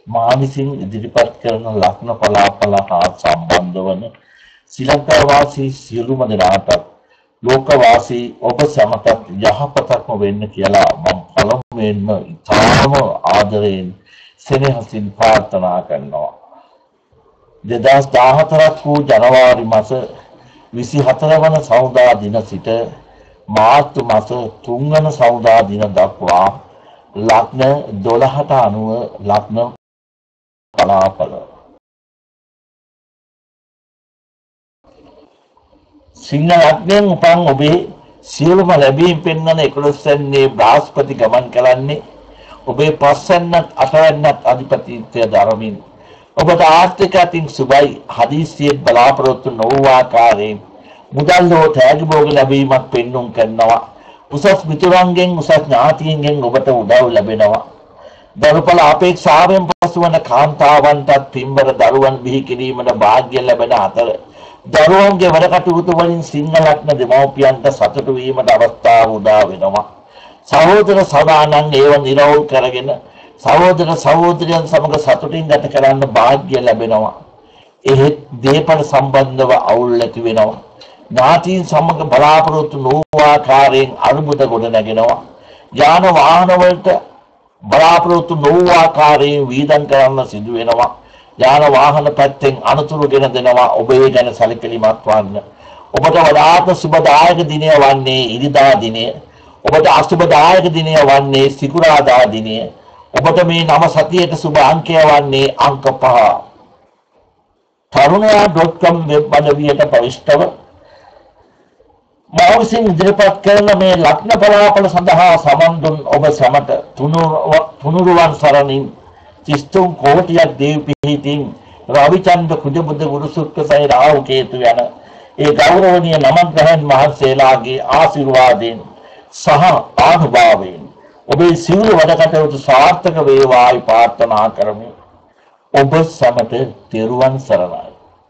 මා විසින් ඉදිරිපත් කරන ලග්න පලාපල හා සම්බන්ධ වන ශ්‍රී ලංකා වාසී සියලුම දෙනාට ලෝක වාසී ඔබ සැමටත් යහපතක්ම වෙන්න කියලා මම පළමුවෙන්ම ඉතාම ආදරයෙන් සෙනෙහසින් ප්‍රාර්ථනා කරනවා. 2014 වූ ජනවාරි මාස 24 වන සවුදා දින සිට මාර්තු මාස 3 වන සවුදා දින දක්වා ලග්න 12ට අනුව ලග්න පලාපල සිංහ ලග්නයෙන් උපන් ඔබේ සියලුම ලැබීම් පෙන්වන 11 වෙනි බ්‍රහස්පති ගමන් කරන්නේ ඔබේ පස්වැන්නත් අටවැන්නත් අධිපතිත්වය දරමින් ඔබට ආර්ථික අතින් සුබයි හදිසියෙන් බලාපොරොත්තු නොවූ ආකාරයෙන් මුදල් හෝ තෑගි භෝග ලැබීමක් පෙන්වුම් කරනවා. උසස් මිතුරන්ගෙන් උසස් ඥාතීන්ගෙන් ඔබට උදව් ලැබෙනවා. දරුපල අපේක්ෂාවෙන් පසුවන කාන්තාවන්ටත් පින්බර දරුවන් බිහි කිරීමට වාග්ය ලැබෙන අතර දරුවන්ගේ වැඩ කටයුතු වලින් සිංහ ලග්න දෙමව්පියන්ට සතුටු වීමට අවස්ථාව උදා වෙනවා. සහෝදර සදානන් ඒව නිරවුල් කරගෙන සහෝදර සහෝදරියන් සමග සතුටින් ගත කරන්න වාග්ය ලැබෙනවා. එහෙත් දේපල සම්බන්ධව අවුල් ඇති වෙනවා. ඥාතීන් සමග බලාපොරොත්තු නොවූ ආකාරයෙන් අරුබුද ගොඩ නැගෙනවා. යාන වාහන වලට බලාපොරොත්තු නොවූ ආකාරයෙන් වීදම් කරන්න සිදු වෙනවා. යාන වාහන පැත්තෙන් අනතුරු ගෙන දෙනවා. ඔබ ඒ ගැන සැලකිලිමත් වන්න. ඔබට වඩාත් සුබදායක දිනය වන්නේ ඉරිදා දිනය. ඔබට අසුබදායක දිනය වන්නේ සිකුරාදා දිනය. ඔබට මේ නව සතියේ සුබ අංකය වන්නේ අංක 5. tarunaya.com වෙබ් අඩවියට ප්‍රවිෂ්ඨව මා විසින් ඉදිරිපත් කරන මේ ලග්න පලාපල සඳහා සමන් දුන් ඔබ සැමට තුනුරුවන් සරණින් 33 කෝටියක් දේව පිහිටින් රවිචන්ද්‍ර කුජබුද්ධ ගුරු සුක්‍ර සයි රාහු කේතු යන ඒ ගෞරවනීය නමග්‍රහයන් වහන්සේලාගේ ආශිර්වාදයෙන් සහ ආනුභාවයෙන් ඔබේ සියලු වැඩ කටයුතු සාර්ථක වේවායි ප්‍රාර්ථනා කරමි. ඔබ සැමට තෙරුවන් සරණයි.